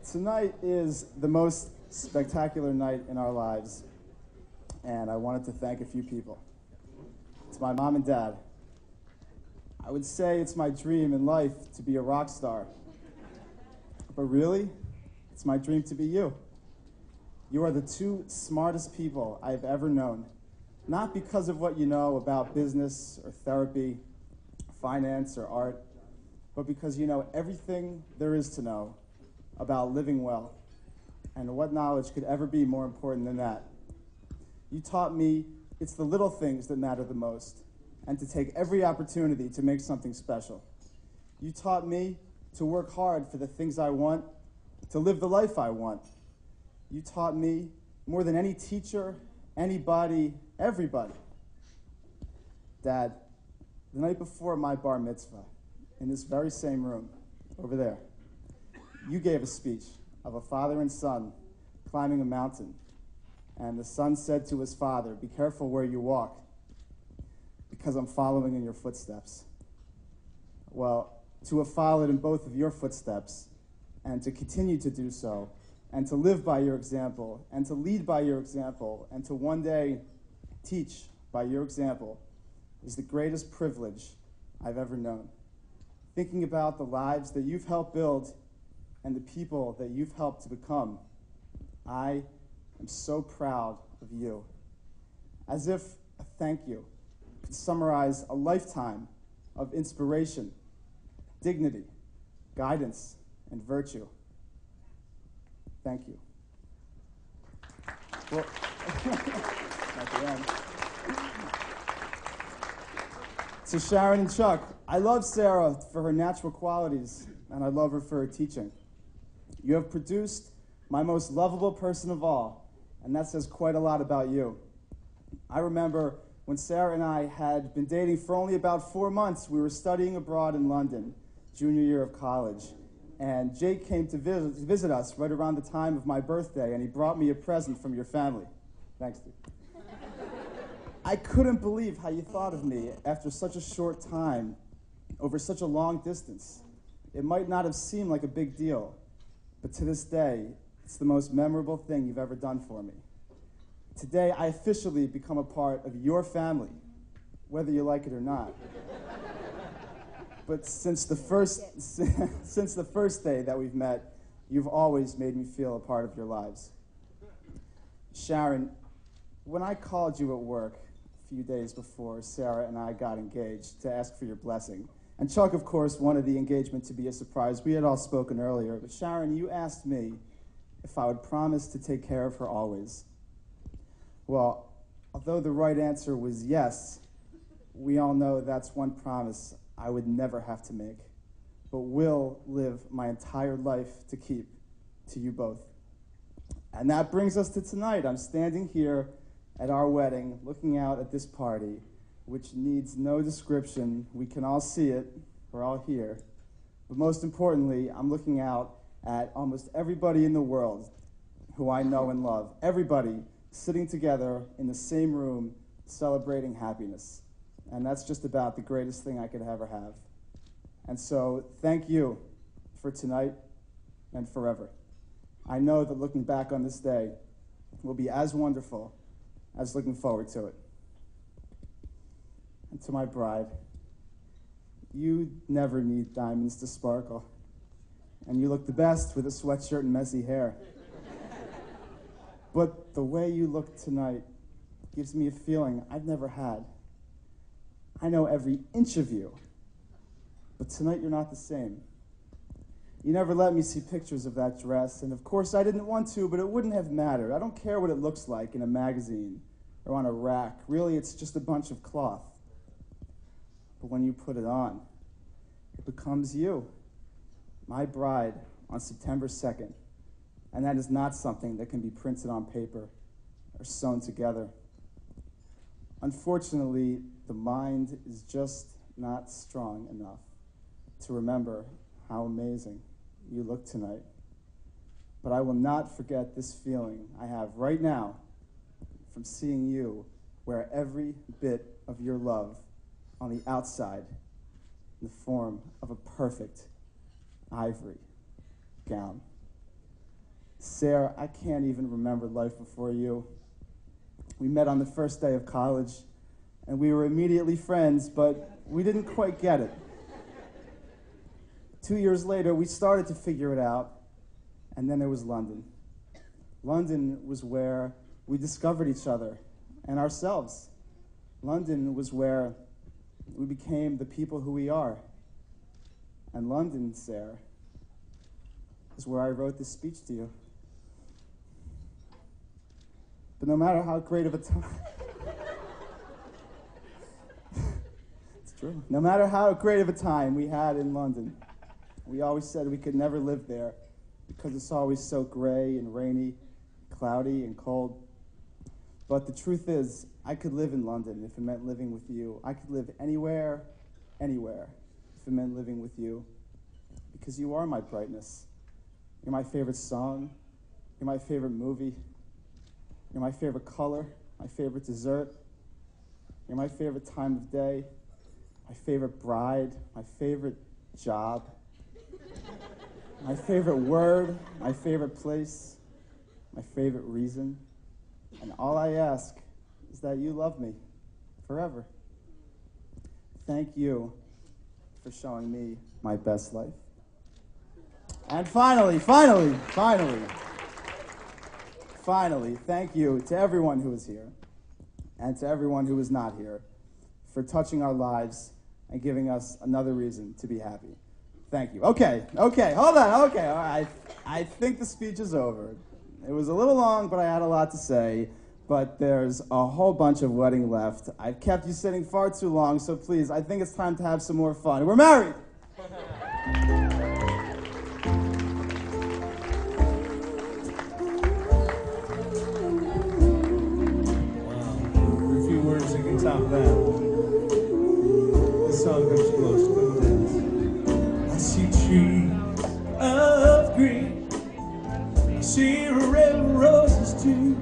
Tonight is the most spectacular night in our lives, and I wanted to thank a few people. It's my mom and dad. I would say it's my dream in life to be a rock star. But really, it's my dream to be you. You are the two smartest people I've ever known. Not because of what you know about business or therapy, finance or art, but because you know everything there is to know about living well. And what knowledge could ever be more important than that? You taught me it's the little things that matter the most, and to take every opportunity to make something special. You taught me to work hard for the things I want, to live the life I want. You taught me more than any teacher, anybody, everybody. Dad, the night before my bar mitzvah, in this very same room, over there, you gave a speech of a father and son climbing a mountain. And the son said to his father, "Be careful where you walk, because I'm following in your footsteps." Well, to have followed in both of your footsteps, and to continue to do so, and to live by your example, and to lead by your example, and to one day teach by your example, is the greatest privilege I've ever known. Thinking about the lives that you've helped build and the people that you've helped to become, I am so proud of you. As if a thank you could summarize a lifetime of inspiration, dignity, guidance, and virtue. Thank you. Well, at the end. To Sharon and Chuck, I love Sarah for her natural qualities, and I love her for her teaching. You have produced my most lovable person of all, and that says quite a lot about you. I remember when Sarah and I had been dating for only about 4 months, we were studying abroad in London, junior year of college, and Jake came to visit us right around the time of my birthday, and he brought me a present from your family. Thanks, dude. I couldn't believe how you thought of me after such a short time, over such a long distance. It might not have seemed like a big deal, but to this day, it's the most memorable thing you've ever done for me. Today, I officially become a part of your family, whether you like it or not. But since the first day that we've met, you've always made me feel a part of your lives. Sharon, when I called you at work a few days before Sarah and I got engaged to ask for your blessing, and Chuck, of course, wanted the engagement to be a surprise. We had all spoken earlier, but Sharon, you asked me if I would promise to take care of her always. Well, although the right answer was yes, we all know that's one promise I would never have to make, but will live my entire life to keep to you both. And that brings us to tonight. I'm standing here at our wedding, looking out at this party, which needs no description. We can all see it. We're all here. But most importantly, I'm looking out at almost everybody in the world who I know and love. Everybody sitting together in the same room celebrating happiness. And that's just about the greatest thing I could ever have. And so thank you for tonight and forever. I know that looking back on this day will be as wonderful as looking forward to it. And to my bride, you never need diamonds to sparkle. And you look the best with a sweatshirt and messy hair. But the way you look tonight gives me a feeling I've never had. I know every inch of you, but tonight you're not the same. You never let me see pictures of that dress, and of course I didn't want to, but it wouldn't have mattered. I don't care what it looks like in a magazine or on a rack. Really, it's just a bunch of cloth. But when you put it on, it becomes you, my bride, on September 2nd. And that is not something that can be printed on paper or sewn together. Unfortunately, the mind is just not strong enough to remember how amazing you look tonight. But I will not forget this feeling I have right now from seeing you wear every bit of your love on the outside in the form of a perfect ivory gown. Sarah, I can't even remember life before you. We met on the first day of college, and we were immediately friends, but we didn't quite get it. 2 years later, we started to figure it out, and then there was London. London was where we discovered each other and ourselves. London was where we became the people who we are. And London, Sarah, is where I wrote this speech to you. But no matter how great of a time... It's true. No matter how great of a time we had in London, we always said we could never live there because it's always so gray and rainy, cloudy and cold. But the truth is, I could live in London if it meant living with you. I could live anywhere, anywhere, if it meant living with you. Because you are my brightness. You're my favorite song. You're my favorite movie. You're my favorite color, my favorite dessert. You're my favorite time of day, my favorite bride, my favorite job, my favorite word, my favorite place, my favorite reason. And all I ask is that you love me forever. Thank you for showing me my best life. And finally, thank you to everyone who is here and to everyone who is not here for touching our lives and giving us another reason to be happy. Thank you. Okay, hold on, okay, all right. I think the speech is over. It was a little long, but I had a lot to say, but there's a whole bunch of wedding left. I've kept you sitting far too long, so please, I think it's time to have some more fun. We're married! Top that. This song comes close. Come dance. I see trees of green. I see red roses too.